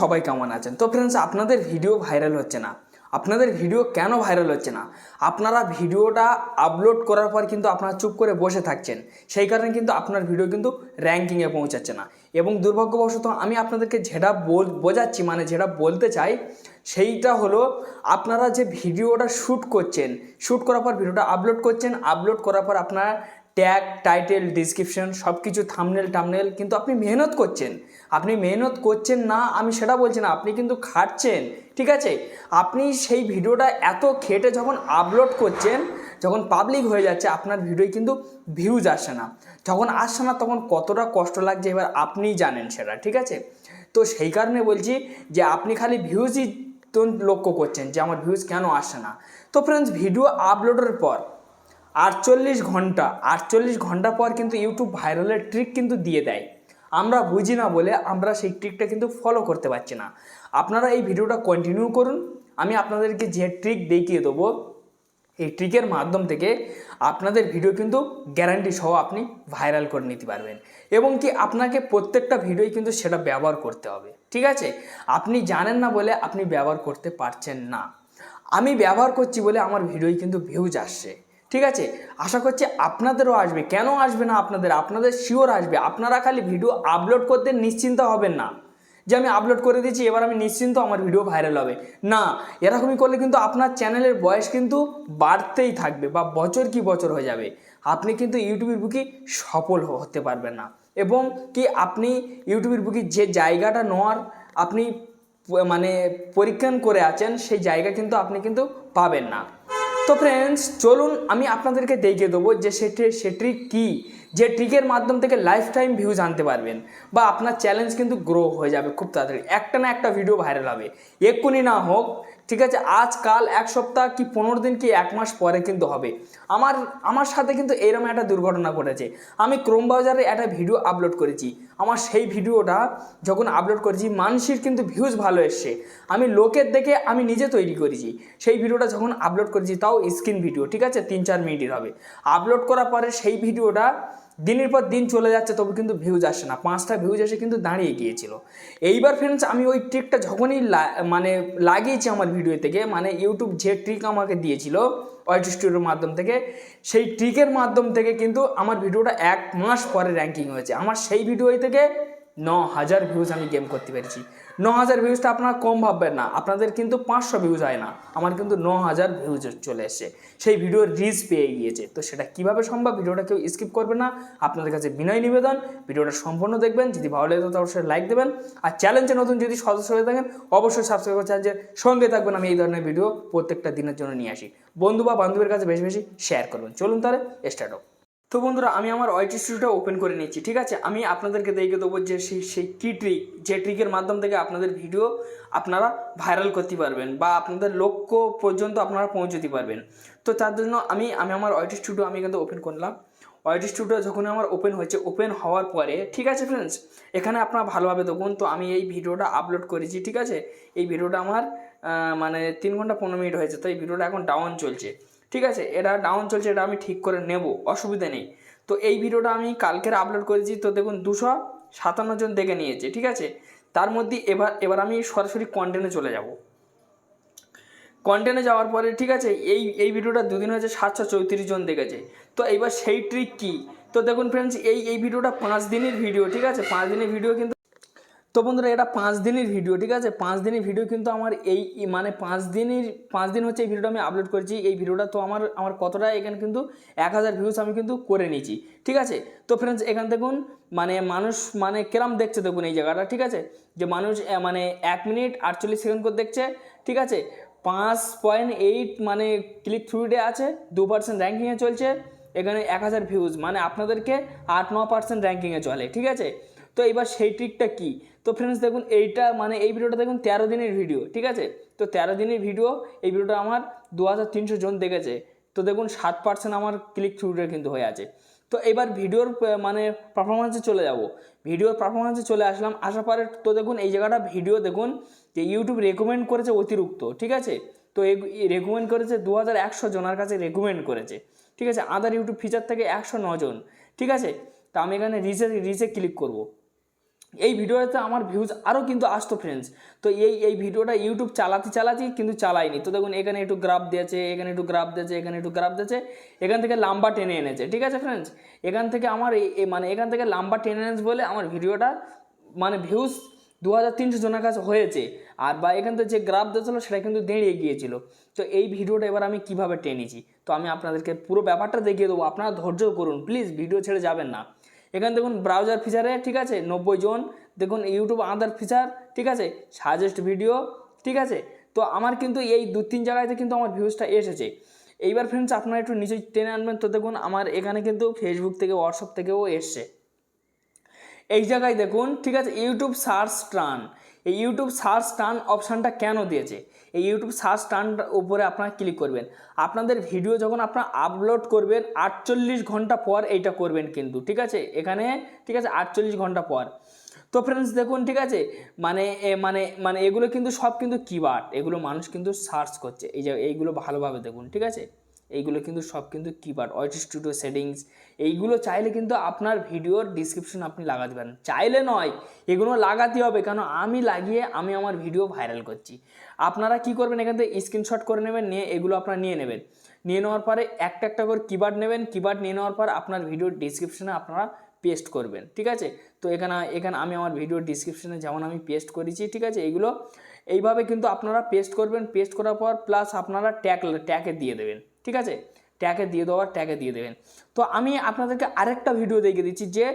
সবাই কেমন আছেন? তো ফ্রেন্ডস, আপনাদের ভিডিও ভাইরাল হচ্ছে না। আপনাদের ভিডিও কেন ভাইরাল হচ্ছে না? আপনারা ভিডিওটা আপলোড করার পর কিন্তু আপনারা চুপ করে বসে থাকছেন, সেই কারণে কিন্তু আপনার ভিডিও কিন্তু র্যাঙ্কিংয়ে পৌঁছাচ্ছে না। এবং দুর্ভাগ্যবশত আমি আপনাদেরকে যেটা বোঝাচ্ছি, মানে যেটা বলতে চাই সেইটা হলো, আপনারা যে ভিডিওটা শ্যুট করছেন, শ্যুট করার পর ভিডিওটা আপলোড করছেন, আপলোড করার পর আপনারা ট্যাগ, টাইটেল, ডিসক্রিপশন সব কিছু, থাম্বনেল কিন্তু আপনি মেহনত করছেন। আপনি মেহনত করছেন না আমি সেটা বলছি না, আপনি কিন্তু খাটছেন, ঠিক আছে? আপনি সেই ভিডিওটা এত খেটে যখন আপলোড করছেন, যখন পাবলিক হয়ে যাচ্ছে, আপনার ভিডিওয় কিন্তু ভিউজ আসছে না। যখন আসছে না তখন কতটা কষ্ট লাগছে এবার আপনিই জানেন সেটা, ঠিক আছে? তো সেই কারণে বলছি যে আপনি খালি ভিউজই তো লক্ষ্য করছেন যে আমার ভিউজ কেন আসছে না। তো ফ্রেন্ডস, ভিডিও আপলোডের পর 48 ঘন্টা পর কিন্তু ইউটিউব ভাইরালের ট্রিক কিন্তু দিয়ে দেয়। আমরা বুঝি না বলে আমরা সেই ট্রিকটা কিন্তু ফলো করতে পারছি না। আপনারা এই ভিডিওটা কন্টিনিউ করুন, আমি আপনাদেরকে যে ট্রিক দেখিয়ে দেবো, এই ট্রিকের মাধ্যম থেকে আপনাদের ভিডিও কিন্তু গ্যারান্টি সহ আপনি ভাইরাল করে নিতে পারবেন। এবং কি আপনাকে প্রত্যেকটা ভিডিওই কিন্তু সেটা ব্যবহার করতে হবে, ঠিক আছে? আপনি জানেন না বলে আপনি ব্যবহার করতে পারছেন না। আমি ব্যবহার করছি বলে আমার ভিডিওয় কিন্তু ভিউজ আসছে, ঠিক আছে? আশা করছি আপনাদেরও আসবে। কেন আসবে না আপনাদের শিওর আসবে। আপনারা খালি ভিডিও আপলোড করতে নিশ্চিন্ত হবেন না যে আমি আপলোড করে দিয়েছি, এবার আমি নিশ্চিন্ত আমার ভিডিও ভাইরাল হবে। না, এরকমই করলে কিন্তু আপনার চ্যানেলের বয়স কিন্তু বাড়তেই থাকবে বা বছর কি বছর হয়ে যাবে। আপনি কিন্তু ইউটিউবের বুকে সফল হতে পারবেন না। এবং কি আপনি ইউটিউবের বুকে যে জায়গাটা নেওয়ার আপনি মানে পরীক্ষণ করে আছেন, সেই জায়গা কিন্তু আপনি কিন্তু পাবেন না। তো ফ্রেন্ডস, চলুন আমি আপনাদেরকে দেখিয়ে দেবো যে সে ট্রিক কী, যে ট্রিকের মাধ্যম থেকে লাইফ টাইম ভিউজ আনতে পারবেন বা আপনার চ্যালেঞ্জ কিন্তু গ্রো হয়ে যাবে খুব তাড়াতাড়ি। একটা না একটা ভিডিও ভাইরাল হবে, এক্ষুনি না হোক, ঠিক আছে? আজকাল, এক সপ্তাহ কি 15 দিন কি 1 মাস পরে কিন্তু হবে। আমার সাথে কিন্তু এরকম একটা দুর্ঘটনা ঘটেছে। আমি ক্রোম ব্রাউজারে একটা ভিডিও আপলোড করেছি। আমার সেই ভিডিওটা যখন আপলোড করেছি, মানুষের কিন্তু ভিউজ ভালো এসছে। আমি লোকের দেখে আমি নিজে তৈরি করেছি। সেই ভিডিওটা যখন আপলোড করেছি, তাও স্ক্রিন ভিডিও, ঠিক আছে, 3-4 মিনিটের হবে। আপলোড করার পরে সেই ভিডিওটা দিনের পর দিন চলে যাচ্ছে, তবে কিন্তু ভিউজ আসছে না। 5টা ভিউজ এসে কিন্তু দাঁড়িয়ে গিয়েছিল। এইবার ফ্রেন্ডস, আমি ওই ট্রিকটা যখনই মানে লাগিয়েছি আমার ভিডিও থেকে, মানে ইউটিউব যে ট্রিক আমাকে দিয়েছিল ওয়াইটি স্টুডিওর মাধ্যম থেকে, সেই ট্রিকের মাধ্যম থেকে কিন্তু আমার ভিডিওটা 1 মাস পরে র্যাঙ্কিং হয়েছে। আমার সেই ভিডিও থেকে 9000 ভিউজ আমি গেম করতে পেরেছি। 9000 ভিউজটা আপনারা কম ভাববেন না, আপনাদের কিন্তু 500 ভিউজ হয় না, আমার কিন্তু 9000 ভিউজ চলে এসছে। সেই ভিডিওর রিচ পেয়ে গিয়েছে। তো সেটা কিভাবে সম্ভব, ভিডিওটা কেউ স্কিপ করবে না। আপনাদের কাছে বিনয় নিবেদন, ভিডিওটা সম্পূর্ণ দেখবেন। যদি ভালো লাগে তো অবশ্যই লাইক দেবেন। আর চ্যালেঞ্জে নতুন যদি সদস্য হয়ে থাকেন, অবশ্যই সাবস্ক্রাইব করে চ্যানেলের সঙ্গে থাকবেন। আমি এই ধরনের ভিডিও প্রত্যেকটা দিনের জন্য নিয়ে আসি। বন্ধু বা বান্ধবের কাছে বেশি বেশি শেয়ার করবেন। চলুন তাহলে স্টার্ট হোক। তো বন্ধুরা, আমি আমার ওয়াইটি স্টুডিওটা ওপেন করে নিচ্ছি, ঠিক আছে? আমি আপনাদেরকে দেখিয়ে দেবো যে সেই কী ট্রিক, যে ট্রিকের মাধ্যম থেকে আপনাদের ভিডিও আপনারা ভাইরাল করতে পারবেন বা আপনাদের লক্ষ্য পর্যন্ত আপনারা পৌঁছতে পারবেন। তো তার জন্য আমি আমার ওয়াইটি স্টুডিও আমি কিন্তু ওপেন করলাম। ওয়াইটি স্টুডিও যখন আমার ওপেন হয়েছে, ওপেন হওয়ার পরে, ঠিক আছে ফ্রেন্ডস, এখানে আপনারা ভালোভাবে দেখুন। তো আমি এই ভিডিওটা আপলোড করেছি, ঠিক আছে? এই ভিডিওটা আমার মানে 3 ঘন্টা 15 মিনিট হয়েছে। তো এই ভিডিওটা এখন ডাউন চলছে, ঠিক আছে? এটা ডাউন চলছে, এটা আমি ঠিক করে নেব, অসুবিধা নেই। তো এই ভিডিওটা আমি কালকের আপলোড করেছি। তো দেখুন 257 জন দেখে নিয়েছে, ঠিক আছে? তার মধ্যে এবার আমি সরাসরি কন্টেন্টে চলে যাব। কন্টেন্টে যাওয়ার পরে, ঠিক আছে, এই ভিডিওটা 2 দিন হয়েছে, 734 জন দেখেছে। তো এইবার সেই ট্রিক কী? তো দেখুন ফ্রেন্ডস, এই ভিডিওটা 5 দিনের ভিডিও, ঠিক আছে? 5 দিনের ভিডিও কিন্তু। তো বন্ধুরা, এটা 5 দিনের ভিডিও, ঠিক আছে? 5 দিনের ভিডিও কিন্তু আমার এই মানে 5 দিন হচ্ছে এই ভিডিওটা আমি আপলোড করেছি। এই ভিডিওটা তো আমার কতটা, এখানে কিন্তু 1000 ভিউজ আমি কিন্তু করে নিয়েছি, ঠিক আছে? তো ফ্রেন্ডস, এখান দেখুন মানে মানুষ মানে কেরাম দেখছে, দেখুন এই জায়গাটা, ঠিক আছে? যে মানুষ মানে 1 মিনিট 48 সেকেন্ড করে দেখছে, ঠিক আছে? 5.8 মানে ক্লিক থ্রু রেটে আছে, 2% র্যাঙ্কিংয়ে চলছে। এখানে 1000 ভিউজ, মানে আপনাদেরকে 8-9% র্যাঙ্কিংয়ে চলে, ঠিক আছে? তো এবার সেই ট্রিকটা কী? তো ফ্রেন্ডস দেখুন, এইটা মানে এই ভিডিওটা দেখুন 13 দিনের ভিডিও, ঠিক আছে? তো 13 দিনের ভিডিও, এই ভিডিওটা আমার 2300 জন দেখেছে। তো দেখুন 7% আমার ক্লিক থ্রু রেট কিন্তু হয়ে আছে। তো এবার ভিডিওর মানে পারফরমেন্সে চলে যাব। ভিডিওর পারফরমেন্সে চলে আসলাম, আসার পরে তো দেখুন এই জায়গাটা ভিডিও দেখুন যে ইউটিউব রেকমেন্ড করেছে অতিরিক্ত, ঠিক আছে? তো এই রেকমেন্ড করেছে 2100 জনের কাছে রেকমেন্ড করেছে, ঠিক আছে? আদার ইউটিউব ফিচার থেকে 109 জন, ঠিক আছে? তো আমি এখানে রিচে ক্লিক করব। এই ভিডিওতে আমার ভিউজ আরও কিন্তু আসতো ফ্রেন্ডস। তো এই ভিডিওটা ইউটিউব চালাতে কিন্তু চালাইনি। তো দেখুন এখানে একটু গ্রাফ দিয়েছে, এখানে একটু গ্রাফ দিয়েছে, এখানে একটু গ্রাফ দিয়েছে, এখান থেকে লাম্বা টেনে এনেছে। ঠিক আছে ফ্রেন্ডস, এখান থেকে আমার এখান থেকে লাম্বা টেনে এনেছে বলে আমার ভিডিওটা মানে ভিউজ 2300 জনের কাছে হয়েছে। আর বা এখান থেকে যে গ্রাফ দিয়েছিল সেটা কিন্তু দাঁড়িয়ে গিয়েছিল। তো এই ভিডিওটা এবার আমি কিভাবে টেনেছি তো আমি আপনাদেরকে পুরো ব্যাপারটা দেখিয়ে দেবো। আপনারা ধৈর্য করুন প্লিজ, ভিডিও ছেড়ে যাবেন না। এখানে দেখুন ব্রাউজার ফিচারে, ঠিক আছে, 90 জন, দেখুন ইউটিউব আদার ফিচার, ঠিক আছে, সাজেস্ট ভিডিও, ঠিক আছে। তো আমার কিন্তু এই 2-3 জায়গাতে কিন্তু আমার ভিউজটা এসেছে। এইবার ফ্রেন্ডস আপনারা একটু নিচে টেনে আনবেন। তো দেখুন আমার এখানে কিন্তু ফেসবুক থেকে, হোয়াটসঅ্যাপ থেকেও এসছে। এই জায়গায় দেখুন, ঠিক আছে, ইউটিউব সার্চ টার্ন। এই ইউটিউব সার্চ টার্ন অপশানটা কেন দিয়েছে? এই ইউটিউব সার্চ টার্নটার উপরে আপনারা ক্লিক করবেন। আপনাদের ভিডিও যখন আপনারা আপলোড করবেন 48 ঘন্টা পর এইটা করবেন কিন্তু, ঠিক আছে, এখানে, ঠিক আছে, 48 ঘন্টা পর। তো ফ্রেন্ডস দেখুন, ঠিক আছে, মানে এগুলো কিন্তু সব কিন্তু কিওয়ার্ড, এগুলো মানুষ কিন্তু সার্চ করছে। এই যে এইগুলো ভালোভাবে দেখুন, ঠিক আছে, এইগুলো কিন্তু সব কিন্তু কিওয়ার্ড, ওয়াইটি স্টুডিও সেটিংস, এইগুলো চাইলে কিন্তু আপনার ভিডিওর ডিসক্রিপশন আপনি লাগাতে পারেন। চাইলে নয়, এগুলো লাগাতে হবে, কেন আমি লাগিয়ে আমি আমার ভিডিও ভাইরাল করছি। আপনারা কি করবেন, এখান থেকে স্ক্রিনশট করে নেবেন, নিয়ে এগুলো আপনারা নিয়ে নেবেন। নিয়ে নেওয়ার পরে একটা একটা করে কিওয়ার্ড নেবেন। কিওয়ার্ড নিয়ে নেওয়ার পর আপনার ভিডিওর ডিসক্রিপশনে আপনারা পেস্ট করবেন, ঠিক আছে। তো এখানে আমি আমার ভিডিওর ডিসক্রিপশনে যেমন আমি পেস্ট করেছি, ঠিক আছে, এইগুলো এইভাবে কিন্তু আপনারা পেস্ট করবেন। পেস্ট করার পর প্লাস আপনারা ট্যাগে দিয়ে দেবেন, ঠিক আছে, ট্যাগে দিয়ে দেবেন। তো আমি আপনাদেরকে আরেকটা ভিডিও দেখিয়ে দিচ্ছি যে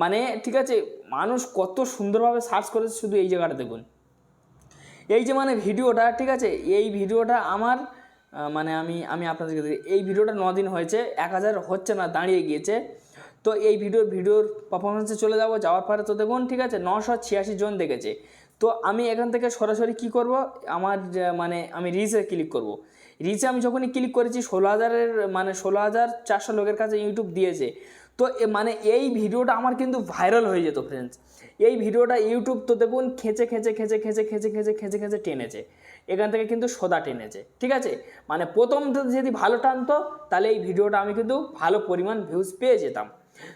মানে, ঠিক আছে, মানুষ কত সুন্দরভাবে সার্চ করেছে। শুধু এই জায়গাটা দেখুন, এই যে মানে ভিডিওটা, ঠিক আছে, এই ভিডিওটা আমার মানে আমি আপনাদেরকে এই ভিডিওটা 9 দিন হয়েছে, 1000 হচ্ছে না, দাঁড়িয়ে গিয়েছে। তো এই ভিডিওর পারফরমেন্সে চলে যাওয়ার পরে তো দেখুন, ঠিক আছে, 986 জন দেখেছে। তো আমি এখান থেকে সরাসরি কি করব, আমার মানে আমি রিচে ক্লিক করব। রিচে আমি যখনই ক্লিক করেছি 16,000-এর মানে 16,400 লোকের কাছে ইউটিউব দিয়েছে। তো মানে এই ভিডিওটা আমার কিন্তু ভাইরাল হয়ে যেত ফ্রেন্ডস। এই ভিডিওটা ইউটিউব তো দেখুন খেঁচে টেনেছে, এখান থেকে কিন্তু সোদা টেনেছে, ঠিক আছে। মানে প্রথম যদি ভালো টানতো তাহলে এই ভিডিওটা আমি কিন্তু ভালো পরিমাণ ভিউজ পেয়ে যেতাম।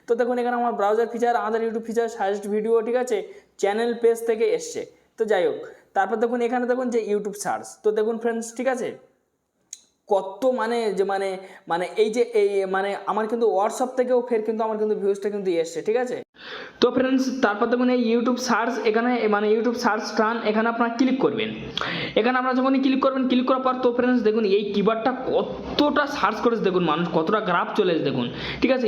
তো দেখুন এখানে আমার ব্রাউজার ফিচার, আমাদের ইউটিউব ফিচার, সাজেস্ট ভিডিও, ঠিক আছে, চ্যানেল পেজ থেকে এসছে। তো যাই হোক, তারপর দেখুন এখানে দেখুন যে ইউটিউব সার্চ। তো দেখুন ফ্রেন্ডস, ঠিক আছে, কত মানে এই যে মানে আমার কিন্তু হোয়াটসঅ্যাপ থেকেও ফের কিন্তু আমার কিন্তু ভিউজটা কিন্তু এসছে, ঠিক আছে। তো ফ্রেন্ডস তারপর দেখুন এই ইউটিউব সার্চ, এখানে মানে ইউটিউব সার্চ টার্ন, এখানে আপনারা ক্লিক করবেন। এখানে আপনারা যখনই ক্লিক করবেন, ক্লিক করার পর তো ফ্রেন্ডস দেখুন এই কিওয়ার্ডটা কতটা সার্চ করেছে, দেখুন মানুষ কতটা গ্রাফ চলে এসে দেখুন, ঠিক আছে।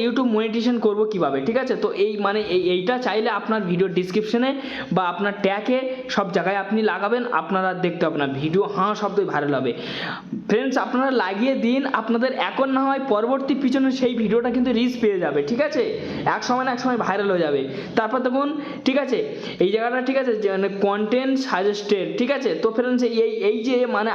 ইউটিউব মনিটাইজেশন করব কিভাবে, ঠিক আছে। তো এই মানে এইটা চাইলে আপনার ভিডিও ডিসক্রিপশনে বা আপনার ট্যাগে সব জায়গায় আপনি লাগাবেন, আপনারা দেখতে হবে না, ভিডিও শব্দই ভাইরাল হবে। ফ্রেন্ডস আপনারা লাগিয়ে দিন, আপনাদের এখন না হয় পরবর্তী পিছনে সেই ভিডিওটা কিন্তু রিচ পেয়ে যাবে, ঠিক আছে, এক সময় না এক সময় ভাইরাল হয়ে যাবে। তারপর দেখুন, ঠিক আছে, এই জায়গাটা, ঠিক আছে, মানে কন্টেন্ট সাজেস্টেড, ঠিক আছে। তো ফ্রেন্ডস এই যে মানে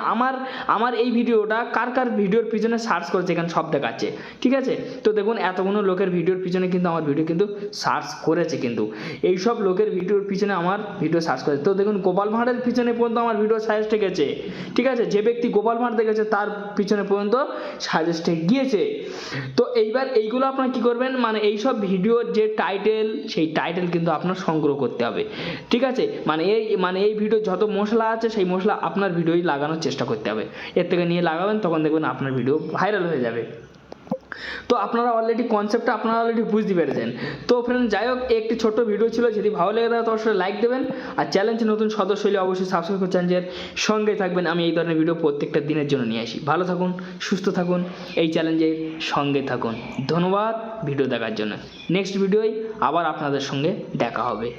আমার এই ভিডিওটা কার ভিডিওর পিছনে সার্চ করেছে এখানে সব দেখাচ্ছে, ঠিক আছে। তো দেখুন এতগুলো লোকের ভিডিওর পিছনে কিন্তু আমার ভিডিও কিন্তু সার্চ করেছে, কিন্তু এই সব লোকের ভিডিওর পিছনে আমার ভিডিও সার্চ করেছে। তো দেখুন গোপাল ভাঁড়ের পিছনে পর্যন্ত আমার ভিডিও সাজেস্টে গেছে, ঠিক আছে, যে ব্যক্তি গোপাল ভাঁড় দেখেছে তার পিছনে পর্যন্ত সাজেস্টে গিয়েছে। তো এইবার এইগুলো আপনারা কি করবেন, মানে এইসব ভিডিওর যে টাইটেল, সেই টাইটেল কিন্তু আপনার সংগ্রহ করতে হবে, ঠিক আছে। মানে এই ভিডিও যত মশলা আছে সেই মশলা আপনার ভিডিওই লাগানোর চেষ্টা করতে হবে। এর থেকে নিয়ে লাগাবেন, তখন দেখবেন আপনার ভিডিও ভাইরাল হয়ে যাবে। তো আপনারা অলরেডি কনসেপ্টটা আপনারা অলরেডি বুঝতে পেরেছেন। তো ফ্রেন্ড যাই হোক, একটি ছোট্ট ভিডিও ছিল, যদি ভালো লেগে থাকে তো অবশ্যই লাইক দেবেন। আর চ্যালেঞ্জে নতুন সদস্য হলে অবশ্যই সাবস্ক্রাইব করে চ্যানেলের সঙ্গে থাকবেন। আমি এই ধরনের ভিডিও প্রত্যেকটা দিনের জন্য নিয়ে আসি। ভালো থাকুন, সুস্থ থাকুন, এই চ্যালেঞ্জের সঙ্গে থাকুন। ধন্যবাদ ভিডিও দেখার জন্য। নেক্সট ভিডিওয় আবার আপনাদের সঙ্গে দেখা হবে।